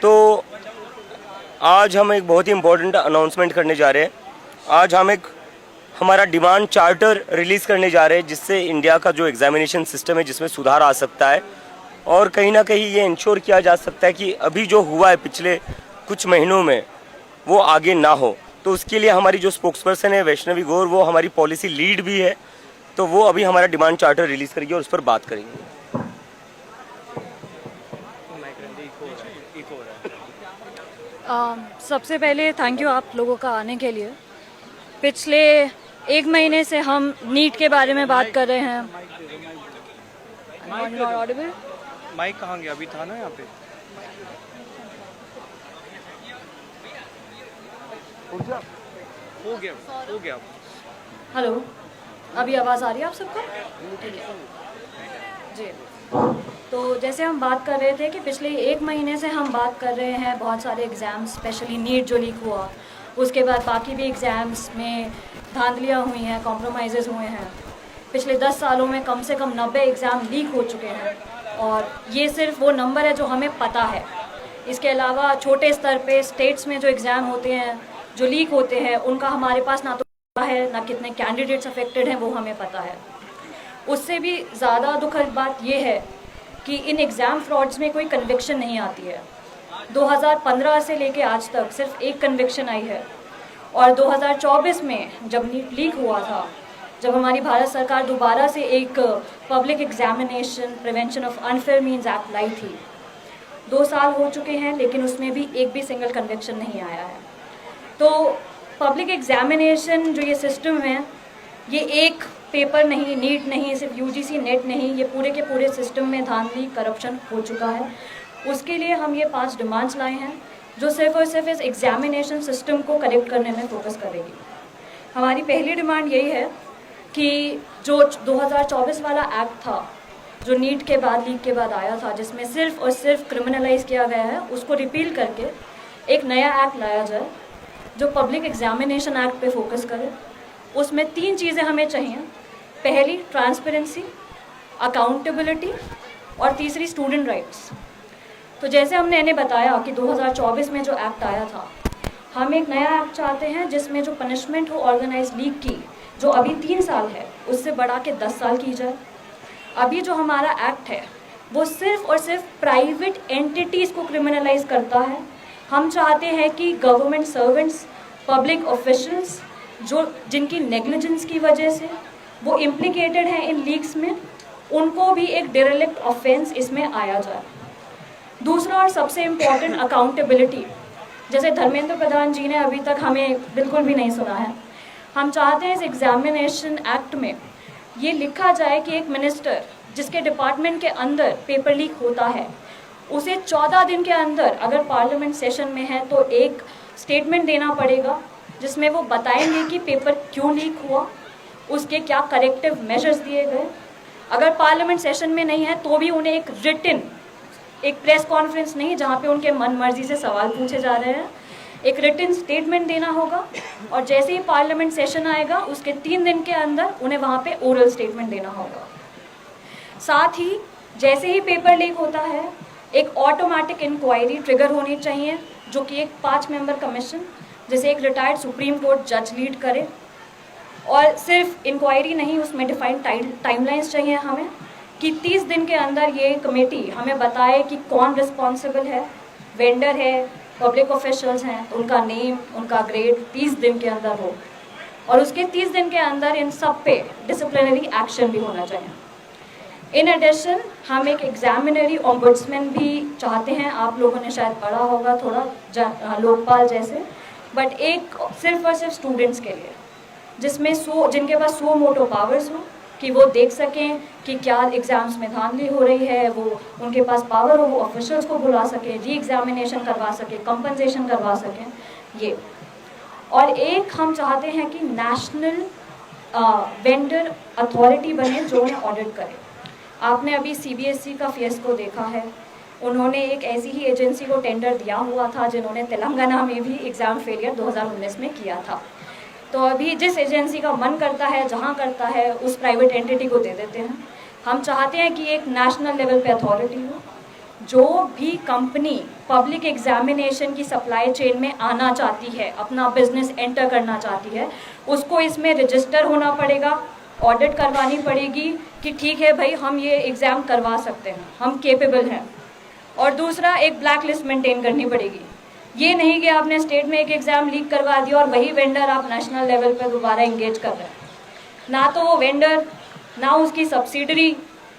तो आज हम एक बहुत ही इम्पोर्टेंट अनाउंसमेंट करने जा रहे हैं। आज हम एक हमारा डिमांड चार्टर रिलीज़ करने जा रहे हैं, जिससे इंडिया का जो एग्जामिनेशन सिस्टम है जिसमें सुधार आ सकता है और कहीं ना कहीं ये इंश्योर किया जा सकता है कि अभी जो हुआ है पिछले कुछ महीनों में वो आगे ना हो। तो उसके लिए हमारी जो स्पोक्सपर्सन है वैष्णवी गौर, वो हमारी पॉलिसी लीड भी है, तो वो अभी हमारा डिमांड चार्टर रिलीज़ करेगी और उस पर बात करेंगे। सबसे पहले थैंक यू आप लोगों का आने के लिए। पिछले एक महीने से हम नीट के बारे में बात कर रहे हैं। माइक कहाँ गया? अभी था ना यहाँ पे। हो गया। हेलो, अभी आवाज़ आ रही है आप सबको? जी, तो जैसे हम बात कर रहे थे कि पिछले एक महीने से हम बात कर रहे हैं बहुत सारे एग्ज़ाम्स, स्पेशली नीट जो लीक हुआ, उसके बाद बाकी भी एग्ज़ाम्स में धांधलियाँ हुई हैं, कॉम्प्रोमाइज़ हुए हैं। पिछले 10 सालों में कम से कम 90 एग्ज़ाम लीक हो चुके हैं और ये सिर्फ वो नंबर है जो हमें पता है। इसके अलावा छोटे स्तर पे स्टेट्स में जो एग्ज़ाम होते हैं, जो लीक होते हैं, उनका हमारे पास ना तो पता है, ना कितने कैंडिडेट्स अफेक्टेड हैं वो हमें पता है। उससे भी ज़्यादा दुखद बात ये है कि इन एग्ज़ाम फ्रॉड्स में कोई कन्विक्शन नहीं आती है। 2015 से लेके आज तक सिर्फ एक कन्विक्शन आई है और 2024 में जब नीट लीक हुआ था, जब हमारी भारत सरकार दोबारा से एक public examination prevention of unfair means act लाई थी, 2 साल हो चुके हैं लेकिन उसमें भी एक भी सिंगल कन्विक्शन नहीं आया है। तो पब्लिक एग्जामिनेशन जो ये सिस्टम है, ये एक पेपर नहीं, नीट नहीं, सिर्फ यूजीसी नेट नहीं, ये पूरे के पूरे सिस्टम में धांधली करप्शन हो चुका है। उसके लिए हम ये 5 डिमांड्स लाए हैं जो सिर्फ और सिर्फ इस एग्जामिनेशन सिस्टम को करेक्ट करने में फोकस करेगी। हमारी पहली डिमांड यही है कि जो 2024 वाला एक्ट था, जो नीट के बाद लीक के बाद आया था, जिसमें सिर्फ और सिर्फ क्रिमिनलाइज किया गया है, उसको रिपील करके एक नया एक्ट लाया जाए जो पब्लिक एग्जामिनेशन एक्ट पे फोकस करे। उसमें 3 चीज़ें हमें चाहिए। पहली ट्रांसपेरेंसी, अकाउंटेबिलिटी और तीसरी स्टूडेंट राइट्स। तो जैसे हमने इन्हें बताया कि 2024 में जो एक्ट आया था, हम एक नया एक्ट चाहते हैं जिसमें जो पनिशमेंट हो ऑर्गेनाइज लीक की, जो अभी 3 साल है, उससे बढ़ा के 10 साल की जाए। अभी जो हमारा एक्ट है वो सिर्फ और सिर्फ प्राइवेट एंटिटीज़ को क्रिमिनलाइज करता है। हम चाहते हैं कि गवर्नमेंट सर्वेंट्स, पब्लिक ऑफिशियल्स जिनकी नेग्लिजेंस की वजह से वो इम्प्लिकेटेड हैं इन लीक्स में, उनको भी एक डेरेलिक्ट ऑफेंस इसमें आया जाए। दूसरा और सबसे इम्पॉर्टेंट, अकाउंटेबिलिटी। जैसे धर्मेंद्र प्रधान जी ने अभी तक हमें बिल्कुल भी नहीं सुना है। हम चाहते हैं इस एग्जामिनेशन एक्ट में ये लिखा जाए कि एक मिनिस्टर जिसके डिपार्टमेंट के अंदर पेपर लीक होता है, उसे 14 दिन के अंदर, अगर पार्लियामेंट सेशन में है तो एक स्टेटमेंट देना पड़ेगा जिसमें वो बताएंगे कि पेपर क्यों लीक हुआ, उसके क्या करेक्टिव मेजर्स दिए गए। अगर पार्लियामेंट सेशन में नहीं है तो भी उन्हें एक रिटन, एक प्रेस कॉन्फ्रेंस नहीं जहाँ पे उनके मन मर्जी से सवाल पूछे जा रहे हैं, एक रिटन स्टेटमेंट देना होगा और जैसे ही पार्लियामेंट सेशन आएगा उसके 3 दिन के अंदर उन्हें वहाँ पे ओरल स्टेटमेंट देना होगा। साथ ही जैसे ही पेपर लीक होता है, एक ऑटोमेटिक इंक्वायरी ट्रिगर होनी चाहिए जो कि एक 5 मेंबर कमीशन, जैसे एक रिटायर्ड सुप्रीम कोर्ट जज लीड करे। और सिर्फ इंक्वायरी नहीं, उसमें डिफाइंड टाइमलाइंस चाहिए हमें कि 30 दिन के अंदर ये कमेटी हमें बताए कि कौन रिस्पॉन्सिबल है, वेंडर है, पब्लिक ऑफिशियल्स हैं, तो उनका नेम, उनका ग्रेड 30 दिन के अंदर हो और उसके 30 दिन के अंदर इन सब पे डिसिप्लिनरी एक्शन भी होना चाहिए। इन एडिशन हम एक एग्जामिनरी ऑम्बुड्समैन भी चाहते हैं। आप लोगों ने शायद पढ़ा होगा थोड़ा लोकपाल जैसे, बट एक सिर्फ और सिर्फ स्टूडेंट्स के लिए, जिसमें जिनके पास सो मोटो पावर्स हो कि वो देख सकें कि क्या एग्ज़ाम्स में धांधली हो रही है, वो उनके पास पावर हो, वो ऑफिशियल्स को बुला सकें, री एग्जामिनेशन करवा सकें, कंपनसेशन करवा सकें ये। और एक हम चाहते हैं कि नेशनल वेंडर अथॉरिटी बने जो उन्हें ऑडिट करे। आपने अभी CBSE का फियस्को देखा है, उन्होंने एक ऐसी ही एजेंसी को टेंडर दिया हुआ था जिन्होंने तेलंगाना में भी एग्ज़ाम फेलियर 2019 में किया था। तो अभी जिस एजेंसी का मन करता है, जहाँ करता है, उस प्राइवेट एंटिटी को दे देते हैं। हम चाहते हैं कि एक नेशनल लेवल पे अथॉरिटी हो जो भी कंपनी पब्लिक एग्जामिनेशन की सप्लाई चेन में आना चाहती है, अपना बिजनेस एंटर करना चाहती है, उसको इसमें रजिस्टर होना पड़ेगा, ऑडिट करवानी पड़ेगी कि ठीक है भाई हम ये एग्ज़ाम करवा सकते हैं, हम केपेबल हैं। और दूसरा, एक ब्लैक लिस्ट मेंटेन करनी पड़ेगी। ये नहीं कि आपने स्टेट में एक एग्ज़ाम लीक करवा दिया और वही वेंडर आप नेशनल लेवल पर दोबारा इंगेज कर रहे हैं। ना तो वो वेंडर, ना उसकी सब्सिडरी,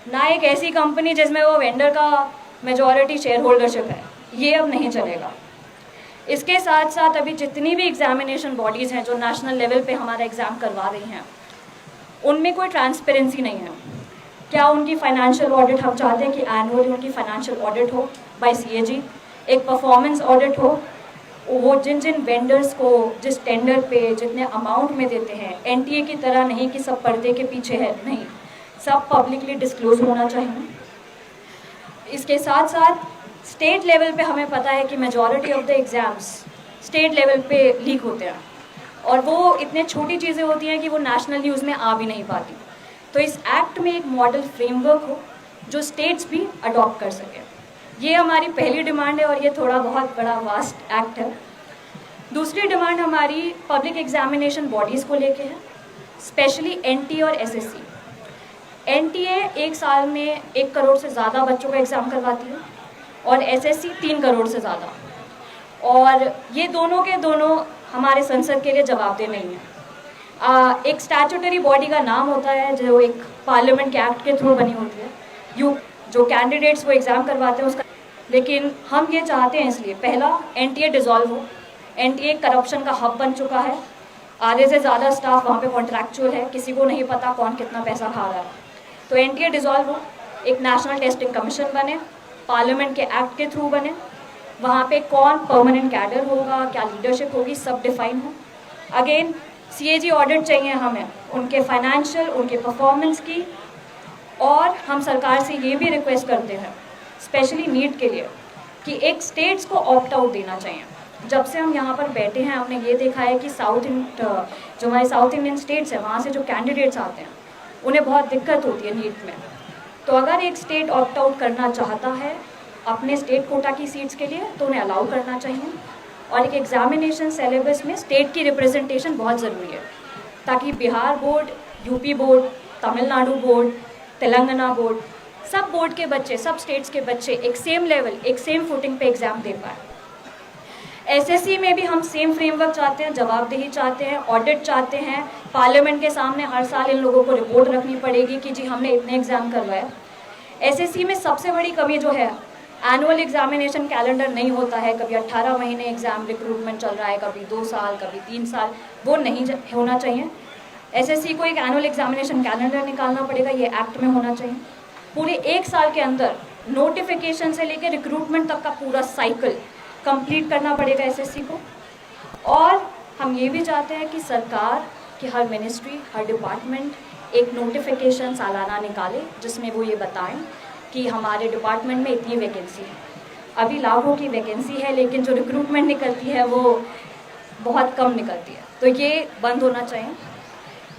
ना एक ऐसी कंपनी जिसमें वो वेंडर का मेजॉरिटी शेयर होल्डरशिप है, ये अब नहीं चलेगा। इसके साथ साथ अभी जितनी भी एग्जामिनेशन बॉडीज़ हैं जो नेशनल लेवल पे हमारा एग्ज़ाम करवा रही हैं, उनमें कोई ट्रांसपेरेंसी नहीं है। क्या उनकी फाइनेंशियल ऑडिट, हम चाहते हैं कि एनुअली उनकी फाइनेंशियल ऑडिट हो बाय सीएजी, एक परफॉर्मेंस ऑडिट हो, वो जिन जिन वेंडर्स को जिस टेंडर पे जितने अमाउंट में देते हैं, एनटीए की तरह नहीं कि सब पर्दे के पीछे है, नहीं, सब पब्लिकली डिस्क्लोज होना चाहिए। इसके साथ साथ स्टेट लेवल पे हमें पता है कि majority of the exams state level पे लीक होते हैं और वो इतने छोटी चीज़ें होती हैं कि वो नेशनल न्यूज़ में आ भी नहीं पाती। तो इस एक्ट में एक मॉडल फ्रेमवर्क हो जो स्टेट्स भी अडॉप्ट कर सकें, ये हमारी पहली डिमांड है और ये थोड़ा बहुत बड़ा वास्ट एक्ट है। दूसरी डिमांड हमारी पब्लिक एग्जामिनेशन बॉडीज़ को लेके है, स्पेशली एनटीए और एसएससी। एनटीए एक साल में 1 करोड़ से ज़्यादा बच्चों का एग्ज़ाम करवाती है और एसएससी 3 करोड़ से ज़्यादा, और ये दोनों के दोनों हमारे संसद के लिए जवाबदेह नहीं है। एक स्टैट्यूटरी बॉडी का नाम होता है जो एक पार्लियामेंट के एक्ट के थ्रू बनी होती है, जो कैंडिडेट्स वो एग्ज़ाम करवाते हैं उसका। लेकिन हम ये चाहते हैं, इसलिए पहला, एनटीए डिज़ोल्व हो। एनटीए करप्शन का हब बन चुका है, आधे से ज़्यादा स्टाफ वहाँ पे कॉन्ट्रैक्चुअल है, किसी को नहीं पता कौन कितना पैसा खा रहा है। तो एनटीए डिज़ोल्व हो, एक नेशनल टेस्टिंग कमीशन बने, पार्लियामेंट के एक्ट के थ्रू बने, वहाँ पे कौन परमानेंट कैडर होगा, क्या लीडरशिप होगी, सब डिफाइन हो। अगेन सीएजी ऑडिट चाहिए हमें, उनके फाइनेंशियल, उनके परफॉर्मेंस की। और हम सरकार से ये भी रिक्वेस्ट करते हैं, स्पेशली नीट के लिए, कि एक स्टेट्स को ऑप्ट आउट देना चाहिए। जब से हम यहाँ पर बैठे हैं हमने ये देखा है कि जो हमारे साउथ इंडियन स्टेट्स हैं, वहाँ से जो कैंडिडेट्स आते हैं उन्हें बहुत दिक्कत होती है नीट में। तो अगर एक स्टेट ऑप्ट आउट करना चाहता है अपने स्टेट कोटा की सीट्स के लिए तो उन्हें अलाउ करना चाहिए। और एक एग्जामिनेशन सिलेबस में स्टेट की रिप्रेजेंटेशन बहुत ज़रूरी है, ताकि Bihar board, UP board, Tamil Nadu board, Telangana board, सब बोर्ड के बच्चे, सब स्टेट्स के बच्चे एक सेम लेवल, एक सेम फुटिंग पे एग्ज़ाम दे पाए। एसएससी में भी हम सेम फ्रेमवर्क चाहते हैं, जवाबदेही चाहते हैं, ऑडिट चाहते हैं। पार्लियामेंट के सामने हर साल इन लोगों को रिपोर्ट रखनी पड़ेगी कि जी हमने इतने एग्ज़ाम करवाए। एसएससी में सबसे बड़ी कमी जो है, एनुअल एग्जामिनेशन कैलेंडर नहीं होता है, कभी 18 महीने एग्ज़ाम रिक्रूटमेंट चल रहा है, कभी 2 साल, कभी 3 साल, वो नहीं होना चाहिए। एसएससी को एक एनुअल एग्जामिनेशन कैलेंडर निकालना पड़ेगा, ये एक्ट में होना चाहिए। पूरे 1 साल के अंदर नोटिफिकेशन से लेकर रिक्रूटमेंट तक का पूरा साइकिल कंप्लीट करना पड़ेगा एसएससी को। और हम ये भी चाहते हैं कि सरकार की हर मिनिस्ट्री, हर डिपार्टमेंट एक नोटिफिकेशन सालाना निकाले जिसमें वो ये बताएं कि हमारे डिपार्टमेंट में इतनी वैकेंसी है। अभी लाखों की वैकेंसी है लेकिन जो रिक्रूटमेंट निकलती है वो बहुत कम निकलती है, तो ये बंद होना चाहिए।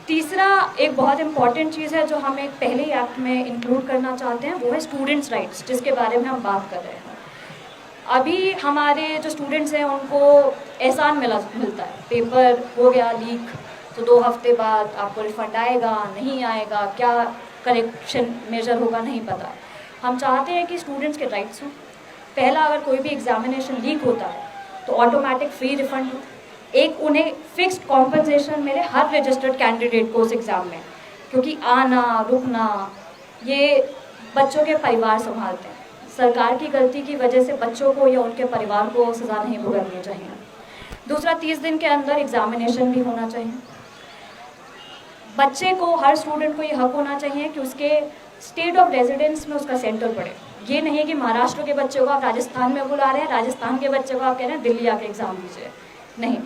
तीसरा एक बहुत इम्पॉर्टेंट चीज़ है जो हम एक पहले ही एक्ट में इंक्लूड करना चाहते हैं, वो है स्टूडेंट्स राइट्स, जिसके बारे में हम बात कर रहे हैं। अभी हमारे जो स्टूडेंट्स हैं उनको एहसान मिलता है, पेपर हो गया लीक तो 2 हफ्ते बाद आपको रिफंड आएगा, नहीं आएगा, क्या करेक्शन मेजर होगा नहीं पता। हम चाहते हैं कि स्टूडेंट्स के राइट्स हों। पहला, अगर कोई भी एग्जामिनेशन लीक होता है तो ऑटोमेटिक फ्री रिफंड हो, एक उन्हें फिक्स्ड कॉम्पनसेशन मिले हर रजिस्टर्ड कैंडिडेट को उस एग्ज़ाम में, क्योंकि आना रुकना ये बच्चों के परिवार संभालते हैं। सरकार की गलती की वजह से बच्चों को या उनके परिवार को सज़ा नहीं भुगतनी चाहिए। दूसरा, 30 दिन के अंदर एग्जामिनेशन भी होना चाहिए। बच्चे को, हर स्टूडेंट को ये हक होना चाहिए कि उसके स्टेट ऑफ रेजिडेंस में उसका सेंटर पड़े। ये नहीं कि महाराष्ट्र के बच्चे को आप राजस्थान में बुला रहे हैं, राजस्थान के बच्चे को आप कह रहे हैं दिल्ली आके एग्ज़ाम दीजिए, नहीं।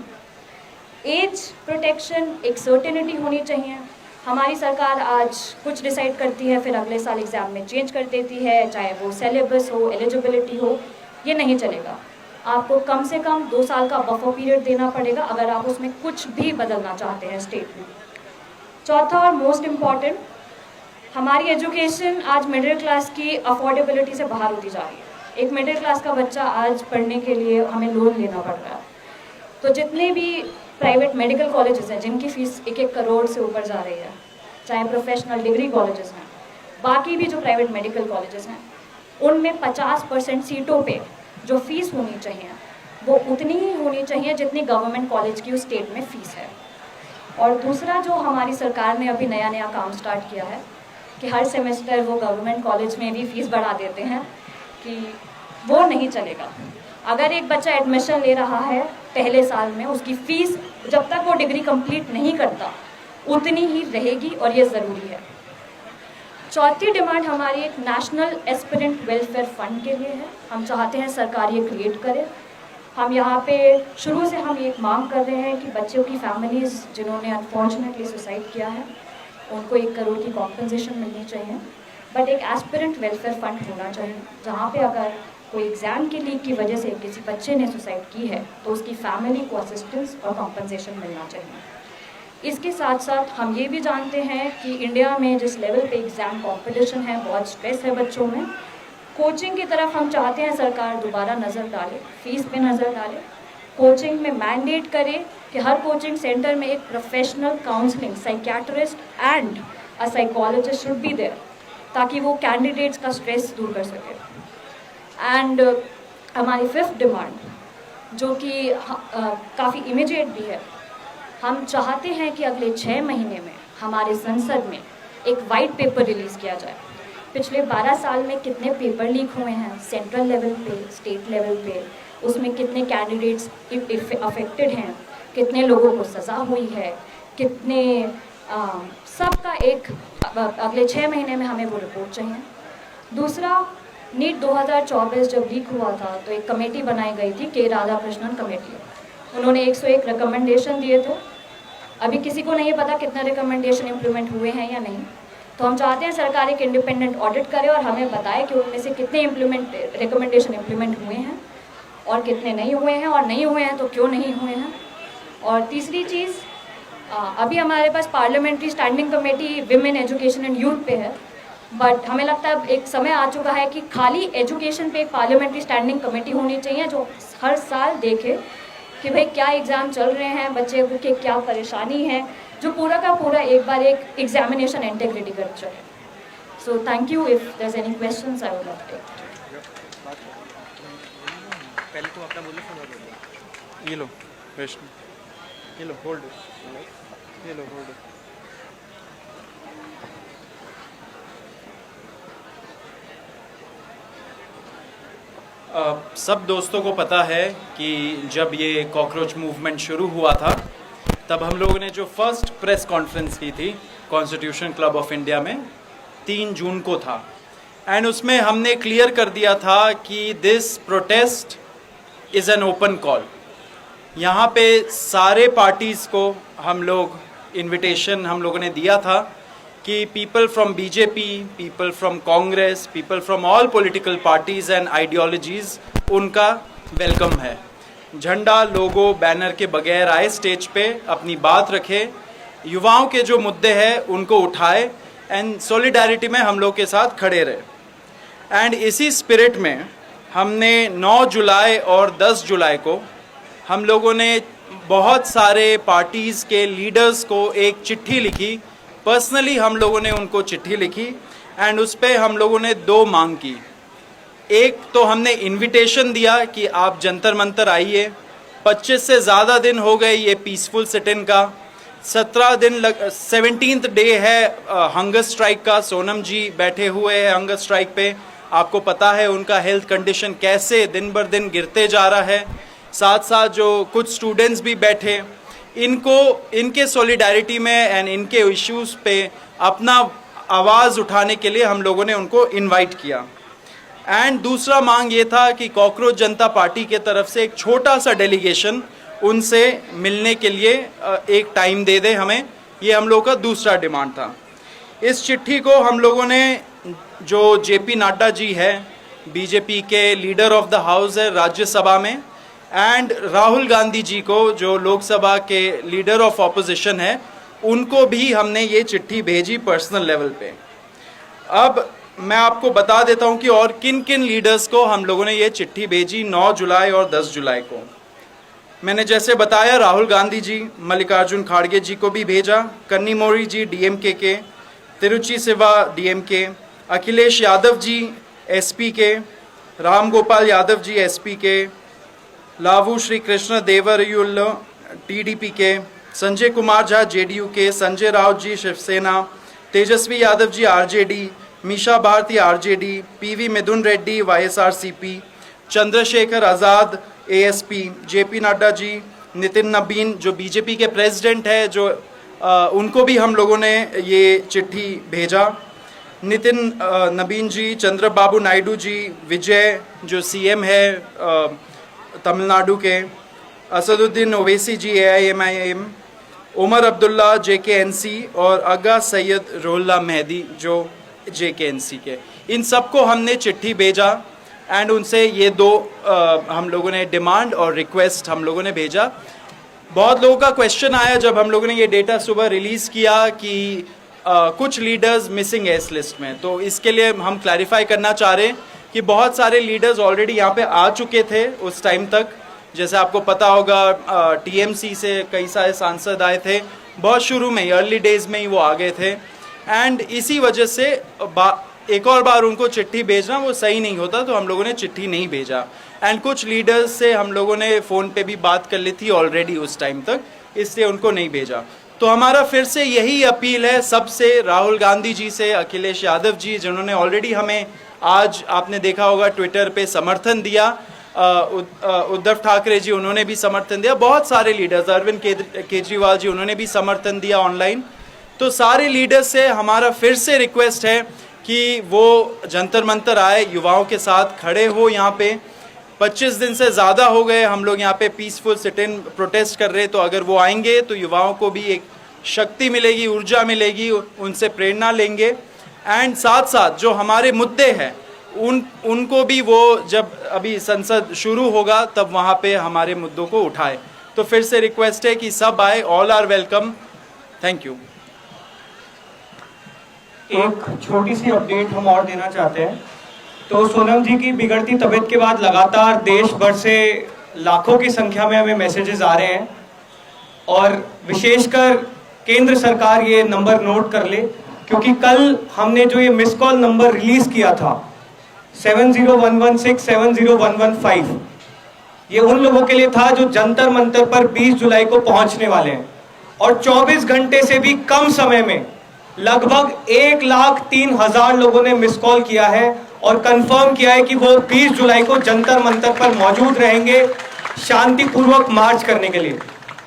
एज प्रोटेक्शन, एक सर्टेनिटी होनी चाहिए। हमारी सरकार आज कुछ डिसाइड करती है फिर अगले साल एग्ज़ाम में चेंज कर देती है, चाहे वो सिलेबस हो, एलिजिबिलिटी हो, ये नहीं चलेगा। आपको कम से कम 2 साल का बफर पीरियड देना पड़ेगा अगर आप उसमें कुछ भी बदलना चाहते हैं स्टेट में। चौथा और मोस्ट इम्पॉर्टेंट, हमारी एजुकेशन आज मिडिल क्लास की अफोर्डेबिलिटी से बाहर होती जा रही है। एक मिडिल क्लास का बच्चा आज पढ़ने के लिए हमें लोन लेना पड़ रहा है। तो जितने भी प्राइवेट मेडिकल कॉलेजेस हैं जिनकी फ़ीस 1-1 करोड़ से ऊपर जा रही है, चाहे प्रोफेशनल डिग्री कॉलेजेस हैं, बाकी भी जो प्राइवेट मेडिकल कॉलेजेस हैं, उनमें 50% सीटों पे जो फ़ीस होनी चाहिए वो उतनी ही होनी चाहिए जितनी गवर्नमेंट कॉलेज की उस स्टेट में फ़ीस है। और दूसरा जो हमारी सरकार ने अभी नया काम स्टार्ट किया है कि हर सेमेस्टर वो गवर्नमेंट कॉलेज में भी फ़ीस बढ़ा देते हैं, कि वो नहीं चलेगा। अगर एक बच्चा एडमिशन ले रहा है पहले साल में, उसकी फ़ीस जब तक वो डिग्री कंप्लीट नहीं करता उतनी ही रहेगी और ये ज़रूरी है। चौथी डिमांड हमारी एक नेशनल एस्पिरेंट वेलफेयर फंड के लिए है। हम चाहते हैं सरकार ये क्रिएट करे। हम यहाँ पे शुरू से हम एक मांग कर रहे हैं कि बच्चों की फैमिलीज़ जिन्होंने अनफॉर्चुनेटली सुसाइड किया है उनको 1 करोड़ की कॉम्पनसेशन मिलनी चाहिए, बट एक एस्पिरेंट वेलफेयर फंड होना चाहिए जहाँ पे अगर कोई एग्ज़ाम के लीक की वजह से किसी बच्चे ने सुसाइड की है तो उसकी फैमिली को असिस्टेंस और कॉम्पनसेशन मिलना चाहिए। इसके साथ साथ हम ये भी जानते हैं कि इंडिया में जिस लेवल पे एग्ज़ाम कंपटीशन है, बहुत स्ट्रेस है बच्चों में, कोचिंग की तरफ हम चाहते हैं सरकार दोबारा नज़र डाले, फीस पे नज़र डाले, कोचिंग में मैंडेट करे कि हर कोचिंग सेंटर में एक professional counselling psychiatrist and a psychologist should be there, ताकि वो कैंडिडेट्स का स्ट्रेस दूर कर सके। एंड हमारी 5th डिमांड जो कि काफ़ी इमीडिएट भी है, हम चाहते हैं कि अगले 6 महीने में हमारे संसद में एक वाइट पेपर रिलीज़ किया जाए। पिछले 12 साल में कितने पेपर लीक हुए हैं सेंट्रल लेवल पे, स्टेट लेवल पे, उसमें कितने कैंडिडेट्स अफेक्टेड हैं, कितने लोगों को सज़ा हुई है, कितने सबका एक अगले 6 महीने में हमें वो रिपोर्ट चाहिए। दूसरा, नीट 2024 जब लीक हुआ था तो एक कमेटी बनाई गई थी, के राधाकृष्णन कमेटी। उन्होंने 101 रिकमेंडेशन दिए थे। अभी किसी को नहीं पता कितने रिकमेंडेशन इम्प्लीमेंट हुए हैं या नहीं। तो हम चाहते हैं सरकार एक इंडिपेंडेंट ऑडिट करे और हमें बताए कि उनमें से कितने रिकमेंडेशन इम्प्लीमेंट हुए हैं और कितने नहीं हुए हैं, और नहीं हुए हैं तो क्यों नहीं हुए हैं। और तीसरी चीज़, अभी हमारे पास parliamentary standing committee women education and youth पे है, बट हमें लगता है एक समय आ चुका है कि खाली एजुकेशन पे एक पार्लियामेंट्री स्टैंडिंग कमेटी होनी चाहिए जो हर साल देखे कि भाई क्या एग्ज़ाम चल रहे हैं, बच्चे के क्या परेशानी है, जो पूरा का पूरा एक बार एक एग्जामिनेशन इंटीग्रिटी कर चुके। So thank you. If there is any questions I would love to take. पहले तुम अपना बोलो फिर मैं बोलूँ। ये लो वैष्णु, ये लो होल्ड, ये लो होल्ड। सब दोस्तों को पता है कि जब ये कॉकरोच मूवमेंट शुरू हुआ था तब हम लोगों ने जो फर्स्ट प्रेस कॉन्फ्रेंस की थी कॉन्स्टिट्यूशन क्लब ऑफ इंडिया में 3 जून को था, एंड उसमें हमने क्लियर कर दिया था कि this protest is an open call. यहाँ पे सारे पार्टीज़ को हम लोग इनविटेशन हम लोगों ने दिया था कि people from BJP, people from Congress, people from all political parties and ideologies, उनका वेलकम है। झंडा, लोगो, बैनर के बगैर आए स्टेज पे, अपनी बात रखे, युवाओं के जो मुद्दे हैं उनको उठाए एंड सॉलिडारिटी में हम लोग के साथ खड़े रहे। एंड इसी स्पिरिट में हमने 9 जुलाई और 10 जुलाई को हम लोगों ने बहुत सारे पार्टीज़ के लीडर्स को एक चिट्ठी लिखी। पर्सनली हम लोगों ने उनको चिट्ठी लिखी एंड उस पर हम लोगों ने 2 मांग की। एक तो हमने इनविटेशन दिया कि आप जंतर मंतर आइए। 25 से ज़्यादा दिन हो गए ये पीसफुल सिट इन का। 17th डे है हंगर स्ट्राइक का। सोनम जी बैठे हुए हैं हंगर स्ट्राइक पे। आपको पता है उनका हेल्थ कंडीशन कैसे दिन बर दिन गिरते जा रहा है। साथ साथ जो कुछ स्टूडेंट्स भी बैठे, इनको इनके सॉलिडारिटी में एंड इनके इश्यूज़ पे अपना आवाज़ उठाने के लिए हम लोगों ने उनको इनवाइट किया। एंड दूसरा मांग ये था कि कॉकरोच जनता पार्टी के तरफ से एक छोटा सा डेलीगेशन उनसे मिलने के लिए एक टाइम दे दे हमें। ये हम लोगों का दूसरा डिमांड था। इस चिट्ठी को हम लोगों ने, जो जेपी नड्डा जी है, बीजेपी के लीडर ऑफ द हाउस है राज्यसभा में, एंड राहुल गांधी जी को जो लोकसभा के लीडर ऑफ ऑपोजिशन है, उनको भी हमने ये चिट्ठी भेजी पर्सनल लेवल पे। अब मैं आपको बता देता हूं कि और किन किन लीडर्स को हम लोगों ने ये चिट्ठी भेजी 9 जुलाई और 10 जुलाई को। मैंने जैसे बताया राहुल गांधी जी, मल्लिकार्जुन खड़गे जी को भी भेजा, कन्नीमोड़ी जी डीएमके के, तिरुचि सिवा डीएमके, अखिलेश यादव जी एसपी के, राम गोपाल यादव जी एसपी के, लावू श्री कृष्ण देवरयुल टीडीपी के, संजय कुमार झा जेडीयू के, Sanjay Raut ji Shiv Sena, Tejashwi Yadav ji RJD, Misha Bharti RJD, PV Mithun Reddy YSRCP, Chandrashekhar Azad ASP, JP Nadda ji, Nitin Nabin जो बीजेपी के प्रेसिडेंट है, जो उनको भी हम लोगों ने ये चिट्ठी भेजा, नितिन नबीन जी, चंद्रबाबू नायडू जी, विजय जो सीएम है तमिलनाडु के, असदुद्दीन ओवैसी जी एआईएमआईएम, उमर अब्दुल्ला जेकेएनसी और अगा सैयद रोहुल्ला मेहदी जो जेकेएनसी के, इन सबको हमने चिट्ठी भेजा एंड उनसे ये दो हम लोगों ने डिमांड और रिक्वेस्ट हम लोगों ने भेजा। बहुत लोगों का क्वेश्चन आया जब हम लोगों ने ये डेटा सुबह रिलीज़ किया कि कुछ लीडर्स मिसिंग है इस लिस्ट में, तो इसके लिए हम क्लैरिफाई करना चाह रहे हैं कि बहुत सारे लीडर्स ऑलरेडी यहाँ पे आ चुके थे उस टाइम तक। जैसे आपको पता होगा टीएमसी से कई सारे सांसद आए थे, बहुत शुरू में ही अर्ली डेज में ही वो आ गए थे एंड इसी वजह से एक और बार उनको चिट्ठी भेजना वो सही नहीं होता, तो हम लोगों ने चिट्ठी नहीं भेजा। एंड कुछ लीडर्स से हम लोगों ने फ़ोन पे भी बात कर ली थी ऑलरेडी उस टाइम तक, इसलिए उनको नहीं भेजा। तो हमारा फिर से यही अपील है सबसे, राहुल गांधी जी से, अखिलेश यादव जी जिन्होंने ऑलरेडी हमें आज आपने देखा होगा ट्विटर पे समर्थन दिया, उद्धव ठाकरे जी उन्होंने भी समर्थन दिया, बहुत सारे लीडर्स, अरविंद केजरीवाल जी उन्होंने भी समर्थन दिया ऑनलाइन। तो सारे लीडर्स से हमारा फिर से रिक्वेस्ट है कि वो जंतर मंतर आए, युवाओं के साथ खड़े हो। यहाँ पे 25 दिन से ज़्यादा हो गए हम लोग यहाँ पे पीसफुल सिट इन प्रोटेस्ट कर रहे, तो अगर वो आएंगे तो युवाओं को भी एक शक्ति मिलेगी, ऊर्जा मिलेगी, उनसे प्रेरणा लेंगे एंड साथ साथ जो हमारे मुद्दे हैं उनको भी वो जब अभी संसद शुरू होगा तब वहाँ पे हमारे मुद्दों को उठाए। तो फिर से रिक्वेस्ट है कि सब आए, all are welcome. Thank you. एक छोटी सी अपडेट हम और देना चाहते हैं। तो सोनम जी की बिगड़ती तबीयत के बाद लगातार देश भर से लाखों की संख्या में हमें मैसेजेस आ रहे हैं और विशेषकर केंद्र सरकार ये नंबर नोट कर ले, क्योंकि कल हमने जो ये मिस कॉल नंबर रिलीज किया था 7011670115, ये उन लोगों के लिए था जो जंतर मंतर पर 20 जुलाई को पहुंचने वाले हैं और 24 घंटे से भी कम समय में लगभग 1,03,000 लोगों ने मिस कॉल किया है और कंफर्म किया है कि वो 20 जुलाई को जंतर मंतर पर मौजूद रहेंगे शांतिपूर्वक मार्च करने के लिए।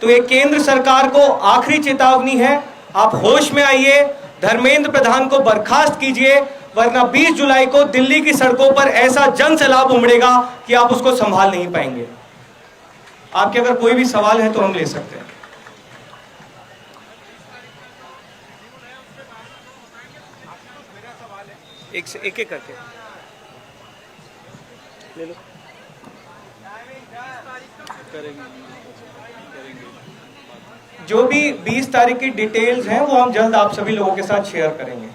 तो ये केंद्र सरकार को आखिरी चेतावनी है, आप होश में आइए, धर्मेंद्र प्रधान को बर्खास्त कीजिए, वरना 20 जुलाई को दिल्ली की सड़कों पर ऐसा जन सैलाब उमड़ेगा कि आप उसको संभाल नहीं पाएंगे। आपके अगर कोई भी सवाल है तो हम ले सकते हैं। एक एक करके ले लो। जो भी 20 तारीख की डिटेल्स हैं वो हम जल्द आप सभी लोगों के साथ शेयर करेंगे।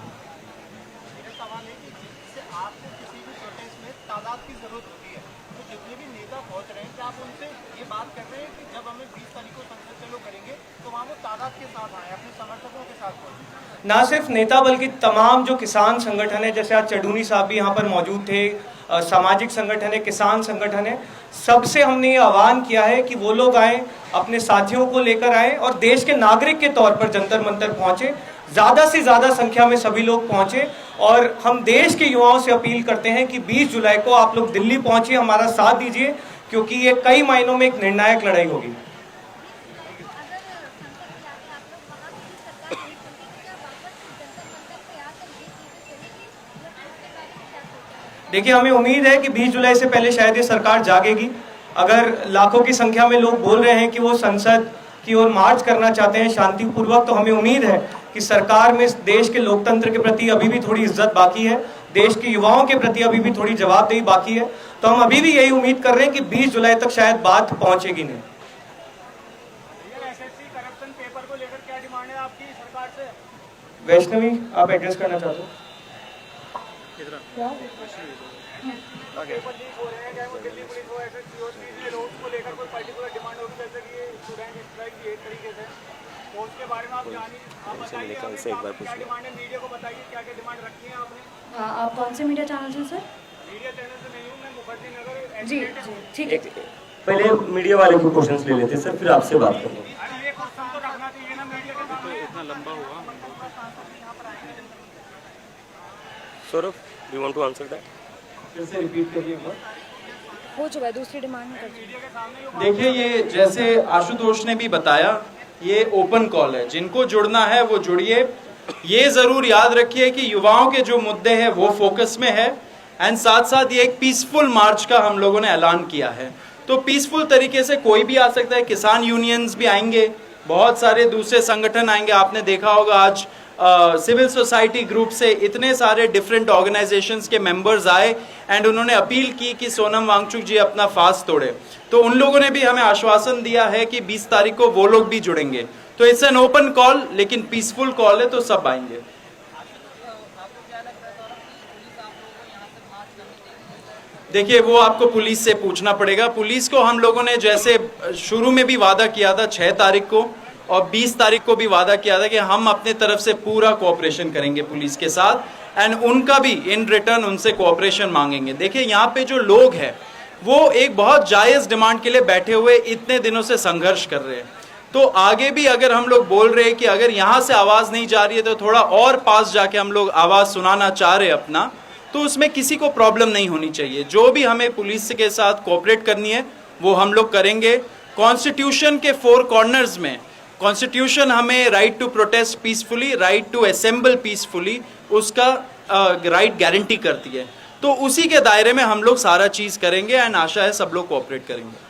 ना सिर्फ नेता बल्कि तमाम जो किसान संगठन है, जैसे आज चडूनी साहब भी यहाँ पर मौजूद थे, सामाजिक संगठन है, किसान संगठन है, सबसे हमने ये आह्वान किया है कि वो लोग आए, अपने साथियों को लेकर आए और देश के नागरिक के तौर पर जंतर मंतर पहुंचे, ज़्यादा से ज़्यादा संख्या में सभी लोग पहुंचे। और हम देश के युवाओं से अपील करते हैं कि 20 जुलाई को आप लोग दिल्ली पहुंचिए, हमारा साथ दीजिए, क्योंकि ये कई मायनों में एक निर्णायक लड़ाई होगी। देखिए, हमें उम्मीद है कि 20 जुलाई से पहले शायद ये सरकार जागेगी। अगर लाखों की संख्या में लोग बोल रहे हैं कि वो संसद की ओर मार्च करना चाहते हैं शांतिपूर्वक, तो हमें उम्मीद है कि सरकार में देश के लोकतंत्र के प्रति अभी भी थोड़ी इज्जत बाकी है, देश के युवाओं के प्रति अभी भी थोड़ी जवाबदेही बाकी है। तो हम अभी भी यही उम्मीद कर रहे हैं कि 20 जुलाई तक शायद बात पहुंचेगी नहीं। वैष्णवी, आप एड्रेस करना चाहते हो? क्या से एक बार पूछ लो। आप कौन से मीडिया चैनल से सर? जी जी ठीक है। पहले मीडिया वाले को क्वेश्चंस ले लेते हैं सर, फिर आपसे बात करेंगे। इतना लंबा हुआ। Saurabh, you want to answer that? फिर से रिपीट करिए। हो चुका है, दूसरी डिमांड कर चुके। देखिए, ये जैसे आशुतोष ने भी बताया, ये ओपन कॉल है, जिनको जुड़ना है वो जुड़िए। ये जरूर याद रखिए कि युवाओं के जो मुद्दे हैं वो फोकस में है, एंड साथ साथ ये एक पीसफुल मार्च का हम लोगों ने ऐलान किया है। तो पीसफुल तरीके से कोई भी आ सकता है, किसान यूनियंस भी आएंगे, बहुत सारे दूसरे संगठन आएंगे। आपने देखा होगा आज सिविल सोसाइटी ग्रुप से इतने सारे डिफरेंट ऑर्गेनाइजेशंस के मेंबर्स आए एंड उन्होंने अपील की कि सोनम वांगचुक जी अपना फास्ट तोड़े। तो उन लोगों ने भी हमें आश्वासन दिया है कि 20 तारीख को वो लोग भी जुड़ेंगे। तो इट्स एन ओपन कॉल, लेकिन पीसफुल कॉल है, तो सब आएंगे। देखिए, वो आपको पुलिस से पूछना पड़ेगा। पुलिस को हम लोगों ने जैसे शुरू में भी वादा किया था 6 तारीख को और 20 तारीख को भी वादा किया था कि हम अपने तरफ से पूरा कोऑपरेशन करेंगे पुलिस के साथ, एंड उनका भी इन रिटर्न उनसे कोऑपरेशन मांगेंगे। देखिए, यहाँ पे जो लोग हैं वो एक बहुत जायज़ डिमांड के लिए बैठे हुए इतने दिनों से संघर्ष कर रहे हैं। तो आगे भी अगर हम लोग बोल रहे हैं कि अगर यहाँ से आवाज़ नहीं जा रही है तो थोड़ा और पास जाके हम लोग आवाज़ सुनाना चाह रहे हैं अपना, तो उसमें किसी को प्रॉब्लम नहीं होनी चाहिए। जो भी हमें पुलिस के साथ कोऑपरेट करनी है वो हम लोग करेंगे। कॉन्स्टिट्यूशन के 4 कॉर्नर्स में कॉन्स्टिट्यूशन हमें right to protest peacefully, right to assemble peacefully, उसका राइट गारंटी करती है। तो उसी के दायरे में हम लोग सारा चीज़ करेंगे, एंड आशा है सब लोग कोऑपरेट करेंगे।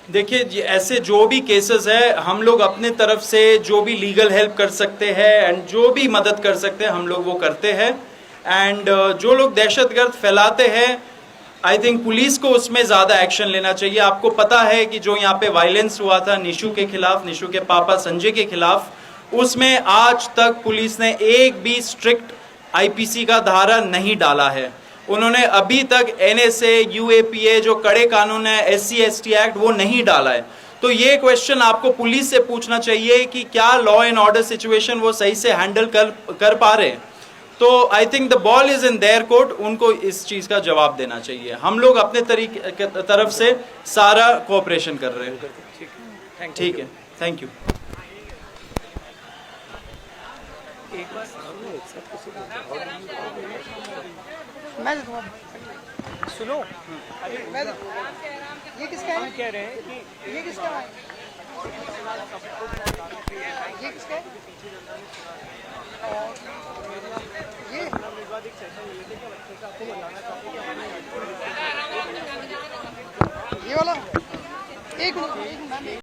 देखिए, ऐसे जो भी केसेस है हम लोग अपने तरफ से जो भी लीगल हेल्प कर सकते हैं एंड जो भी मदद कर सकते हैं हम लोग वो करते हैं। एंड जो लोग दहशतगर्द फैलाते हैं, आई थिंक पुलिस को उसमें ज़्यादा एक्शन लेना चाहिए। आपको पता है कि जो यहाँ पे वायलेंस हुआ था निशु के खिलाफ, निशु के पापा संजय के खिलाफ, उसमें आज तक पुलिस ने एक भी स्ट्रिक्ट आईपीसी का धारा नहीं डाला है। उन्होंने अभी तक एनएसए, यूएपीए जो कड़े कानून है, SC/ST एक्ट, वो नहीं डाला है। तो ये क्वेश्चन आपको पुलिस से पूछना चाहिए कि क्या लॉ एंड ऑर्डर सिचुएशन वो सही से हैंडल कर पा रहे हैं। तो I think the ball is in their court, उनको इस चीज का जवाब देना चाहिए। हम लोग अपने तरीके तरफ से सारा कोऑपरेशन कर रहे हैं। ठीक है, थैंक यू। सुनो, ये किसका है? कह रहे हैं कि ये किसका है? ये किसका है? ये वाला एक मिनट